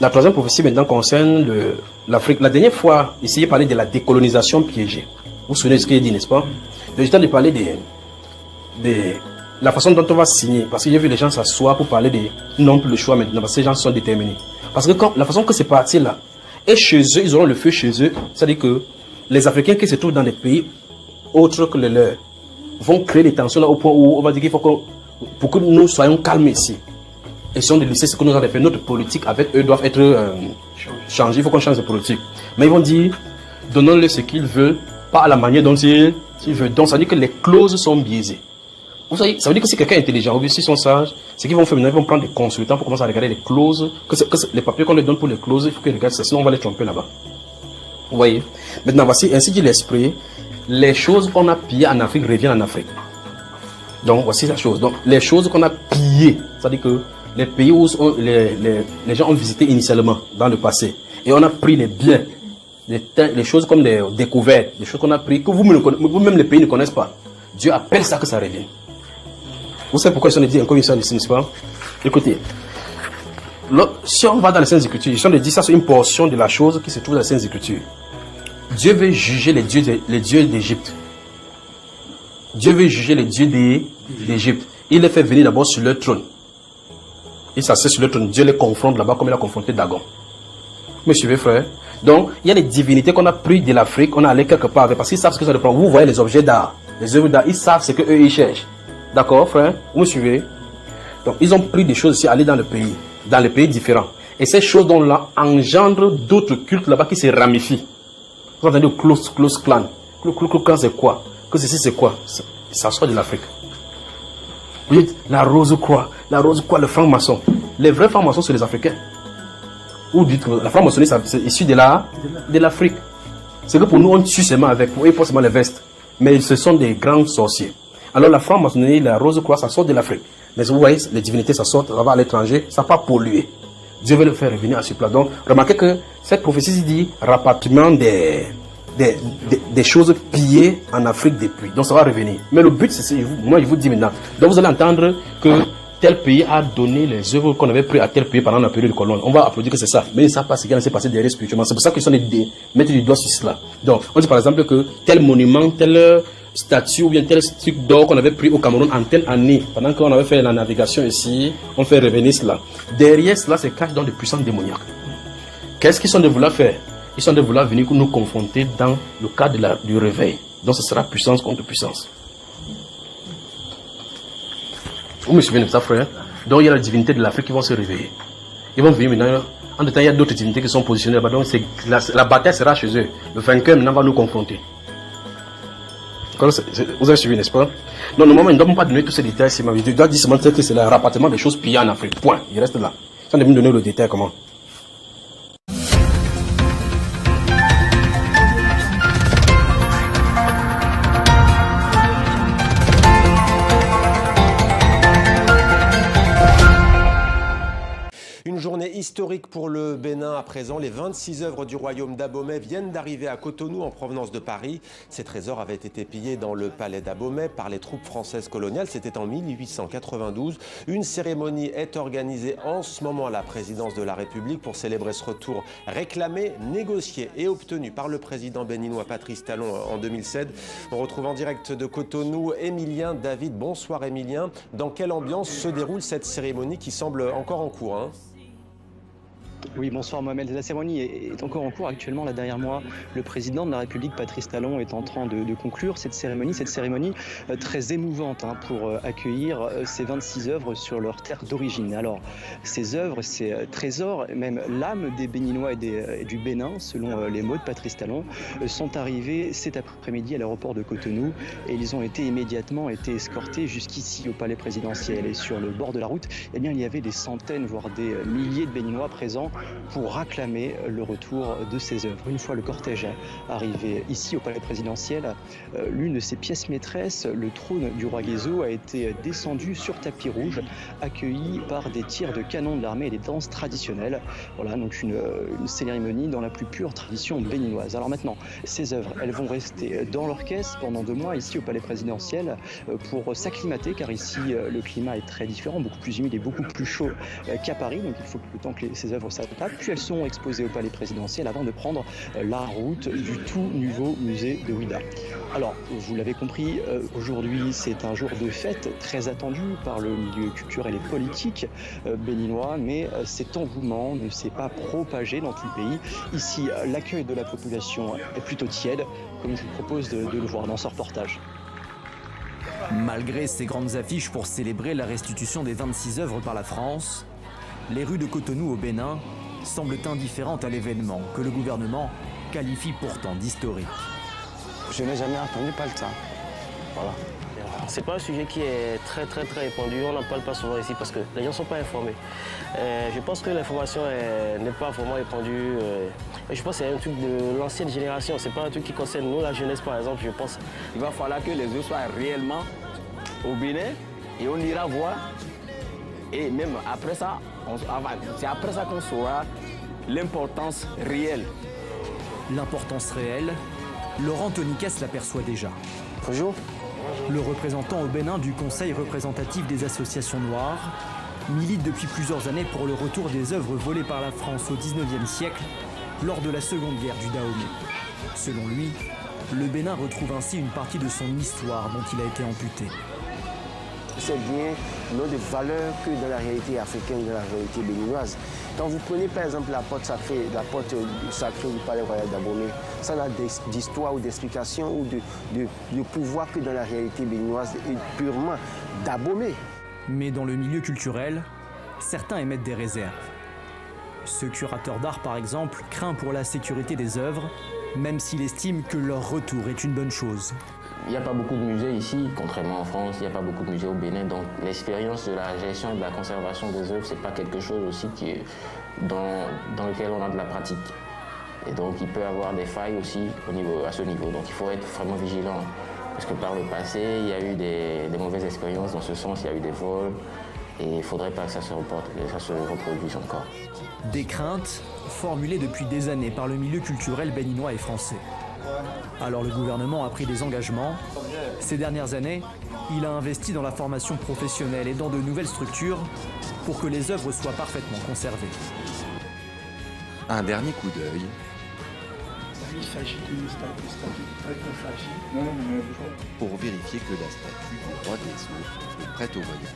La troisième prophétie maintenant concerne l'Afrique. La dernière fois, ici, il parlait de la décolonisation piégée. Vous vous souvenez de ce qu'il a dit, n'est-ce pas? J'ai eu le temps de parler de la façon dont on va signer. Parce que j'ai vu les gens s'asseoir pour parler de non plus le choix maintenant. Parce que ces gens sont déterminés. Parce que la façon que c'est parti là, et chez eux, ils auront le feu chez eux. C'est-à-dire que les Africains qui se trouvent dans des pays autres que les leurs vont créer des tensions là au point où on va dire qu'il faut pour que nous soyons calmes ici. Essayons de laisser ce que nous avons fait. Notre politique avec eux doivent être changée. Il faut qu'on change de politique. Mais ils vont dire, donnons-leur ce qu'ils veulent, pas à la manière dont ils veulent. Donc ça veut dire que les clauses sont biaisées. Vous savez, ça veut dire que si quelqu'un est intelligent ou s'ils sont sages, ce qu'ils vont faire maintenant, ils vont prendre des consultants pour commencer à regarder les clauses, les papiers qu'on leur donne pour les clauses, il faut qu'ils regardent ça, sinon on va les tromper là-bas. Vous voyez? Maintenant, voici, ainsi dit l'esprit, les choses qu'on a pillées en Afrique reviennent en Afrique. Donc, voici la chose. Donc, les choses qu'on a pillées, c'est-à-dire que les pays où les gens ont visité initialement dans le passé, et on a pris les biens, les choses comme des découvertes, les choses qu'on a pris, que vous-même les pays ne connaissent pas. Dieu appelle ça que ça revient. Vous savez pourquoi ils sont dit encore une fois ici, n'est-ce pas? Écoutez, si on va dans les Saintes Écritures, ils sont dit ça, c'est une portion de la chose qui se trouve dans les Saintes Écritures. Dieu veut juger les dieux d'Égypte. Dieu veut juger les dieux d'Égypte. Il les fait venir d'abord sur leur trône. Ils s'assied sur leur trône. Dieu les confronte là-bas comme il a confronté Dagon. Vous me suivez, frère? Donc, il y a des divinités qu'on a pris de l'Afrique, on a allé quelque part avec, parce qu'ils savent ce que ça reprend. Vous voyez les objets d'art, les œuvres d'art, ils savent ce qu'eux ils cherchent. D'accord, frère? Vous me suivez? Donc, ils ont pris des choses ici, aller dans les pays différents. Et ces choses là engendrent d'autres cultes là-bas qui se ramifient. Vous entendez le close clan. Close clan, c'est quoi? Que ceci, c'est quoi? Ça sort de l'Afrique. Vous dites, la rose croix, le franc-maçon. Les vrais francs-maçons, c'est les Africains. Ou dites que la franc-maçonnerie, c'est issu de l'Afrique. C'est que pour nous, on tue seulement avec, pour eux, pas seulement les vestes. Mais ce sont des grands sorciers. Alors la franc-maçonnerie, la rose-croix, ça sort de l'Afrique. Mais vous voyez, les divinités, ça sort, ça va à l'étranger, ça n'a pas pollué. Dieu veut le faire revenir à ce plat. Donc, remarquez que cette prophétie dit rapatriement des choses pillées en Afrique depuis. Donc ça va revenir. Mais le but, c'est, moi je vous dis maintenant, donc vous allez entendre que tel pays a donné les œuvres qu'on avait prises à tel pays pendant la période de colonne. On va applaudir que c'est ça. Mais ils ne savent pas ce qui s'est passé derrière spirituellement. C'est pour ça qu'ils sont des mettre du doigt sur cela. Donc, on dit par exemple que tel monument, tel statue ou bien tel truc d'or qu'on avait pris au Cameroun en telle année, pendant qu'on avait fait la navigation ici, on fait revenir cela. Derrière cela se cache dans des puissances démoniaques. Qu'est-ce qu'ils sont de vouloir faire? Ils sont de vouloir venir nous confronter dans le cadre du réveil. Donc ce sera puissance contre puissance. Vous me suivez de ça, frère? Donc il y a la divinité de l'Afrique qui vont se réveiller. Ils vont venir maintenant. En même temps, il y a d'autres divinités qui sont positionnées là-bas. Donc la bataille sera chez eux. Le vainqueur maintenant va nous confronter. Vous avez suivi, n'est-ce pas? Non, normalement, ils ne doivent pas donner tous ces détails ici. Je dois dire seulement que c'est le rapatriement des choses pillées en Afrique. Point. Il reste là. Ils sont venus donner le détail comment. Une journée historique pour le Bénin à présent. Les 26 œuvres du royaume d'Abomey viennent d'arriver à Cotonou en provenance de Paris. Ces trésors avaient été pillés dans le palais d'Abomey par les troupes françaises coloniales. C'était en 1892. Une cérémonie est organisée en ce moment à la présidence de la République pour célébrer ce retour réclamé, négocié et obtenu par le président béninois Patrice Talon en 2007. On retrouve en direct de Cotonou Émilien David. Bonsoir Émilien. Dans quelle ambiance se déroule cette cérémonie qui semble encore en cours, hein? Oui, bonsoir Mohamed. La cérémonie est encore en cours actuellement. Là derrière moi, le président de la République, Patrice Talon, est en train de conclure cette cérémonie très émouvante pour accueillir ces 26 œuvres sur leur terre d'origine. Alors, ces œuvres, ces trésors, même l'âme des Béninois et du Bénin, selon les mots de Patrice Talon, sont arrivés cet après-midi à l'aéroport de Cotonou et ils ont immédiatement été escortés jusqu'ici au palais présidentiel. Et sur le bord de la route, eh bien, il y avait des centaines, voire des milliers de Béninois présents pour réclamer le retour de ces œuvres. Une fois le cortège arrivé ici au palais présidentiel, l'une de ses pièces maîtresses, le trône du roi Guézo, a été descendu sur tapis rouge, accueilli par des tirs de canon de l'armée et des danses traditionnelles. Voilà, donc une cérémonie dans la plus pure tradition béninoise. Alors maintenant, ces œuvres, elles vont rester dans l'orchestre pendant 2 mois ici au palais présidentiel pour s'acclimater, car ici le climat est très différent, beaucoup plus humide et beaucoup plus chaud qu'à Paris. Donc il faut que le temps que ces œuvres sa table, puis elles seront exposées au palais présidentiel avant de prendre la route du tout nouveau musée de Ouidah. Alors, vous l'avez compris, aujourd'hui c'est un jour de fête très attendu par le milieu culturel et politique béninois, mais cet engouement ne s'est pas propagé dans tout le pays. Ici, l'accueil de la population est plutôt tiède, comme je vous propose de le voir dans ce reportage. Malgré ces grandes affiches pour célébrer la restitution des 26 œuvres par la France, les rues de Cotonou au Bénin semblent indifférentes à l'événement que le gouvernement qualifie pourtant d'historique. Je n'ai jamais entendu parler de ça. Voilà. C'est pas un sujet qui est très répandu, on n'en parle pas souvent ici parce que les gens ne sont pas informés. Je pense que l'information n'est pas vraiment répandue. Je pense que c'est un truc de l'ancienne génération, c'est pas un truc qui concerne nous, la jeunesse par exemple, je pense. Il va falloir que les œufs soient réellement au Bénin et on ira voir. Et même après ça, c'est après ça qu'on saura l'importance réelle. L'importance réelle, Laurent Toniquès l'aperçoit déjà. Bonjour. Le représentant au Bénin du Conseil représentatif des associations noires milite depuis plusieurs années pour le retour des œuvres volées par la France au XIXe siècle lors de la Seconde Guerre du Dahomey. Selon lui, le Bénin retrouve ainsi une partie de son histoire dont il a été amputé. Ces biens n'ont de valeur que dans la réalité africaine, dans la réalité béninoise. Quand vous prenez par exemple la porte sacrée du palais royal d'Abomey, ça n'a d'histoire ou d'explication ou de pouvoir que dans la réalité béninoise et purement d'Abomey. Mais dans le milieu culturel, certains émettent des réserves. Ce curateur d'art, par exemple, craint pour la sécurité des œuvres, même s'il estime que leur retour est une bonne chose. Il n'y a pas beaucoup de musées ici, contrairement en France, il n'y a pas beaucoup de musées au Bénin, donc l'expérience de la gestion et de la conservation des œuvres, c'est pas quelque chose aussi qui est dans lequel on a de la pratique. Et donc il peut y avoir des failles aussi à ce niveau, donc il faut être vraiment vigilant. Parce que par le passé, il y a eu des mauvaises expériences dans ce sens, il y a eu des vols, et il ne faudrait pas que ça se reproduise encore. Des craintes formulées depuis des années par le milieu culturel béninois et français. Alors le gouvernement a pris des engagements. Ces dernières années, il a investi dans la formation professionnelle et dans de nouvelles structures pour que les œuvres soient parfaitement conservées. Un dernier coup d'œil. Il s'agit d'une statue très fragile. Pour vérifier que la statue du roi des eaux est prête au voyage.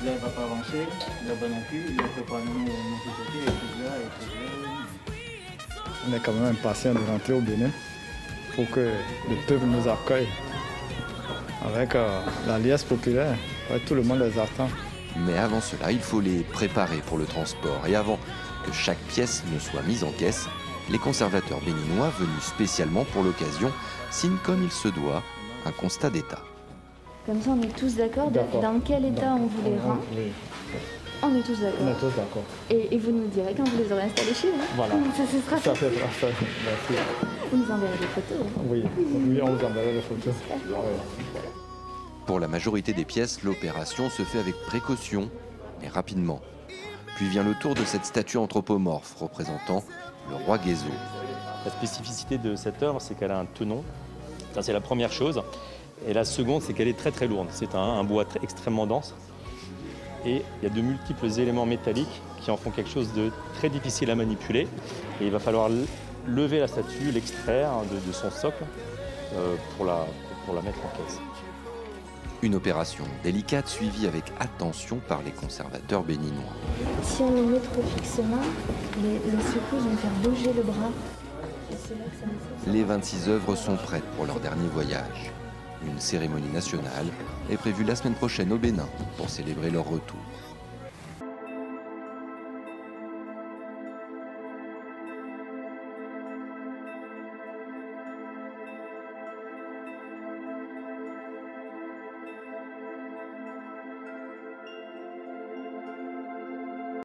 Là, elle ne va pas avancer, là-bas non plus, il ne peut pas nous côté, et tout là, et tout là. On est quand même impatient de rentrer au Bénin pour que le peuple nous accueille avec la liesse populaire. Ouais, tout le monde les attend. Mais avant cela, il faut les préparer pour le transport. Et avant que chaque pièce ne soit mise en caisse, les conservateurs béninois venus spécialement pour l'occasion signent comme il se doit un constat d'état. Comme ça, on est tous d'accord dans quel état on vous les rend. Oui. On est tous d'accord. On est tous d'accord. Et vous nous direz quand vous les aurez installés chez vous. Voilà. Ça sera ça. Merci. Vous nous enverrez des photos. Oui, on vous enverra des photos. Pour la majorité des pièces, l'opération se fait avec précaution et rapidement. Puis vient le tour de cette statue anthropomorphe représentant le roi Guézo. La spécificité de cette œuvre, c'est qu'elle a un tenon. Ça, c'est la première chose. Et la seconde, c'est qu'elle est très lourde. C'est un bois extrêmement dense. Et il y a de multiples éléments métalliques qui en font quelque chose de très difficile à manipuler. Et il va falloir lever la statue, l'extraire de son socle pour la mettre en caisse. Une opération délicate suivie avec attention par les conservateurs béninois. Si on le met trop fixement, les secoues vont faire bouger le bras. Les 26 œuvres sont prêtes pour leur dernier voyage. Une cérémonie nationale est prévue la semaine prochaine au Bénin pour célébrer leur retour.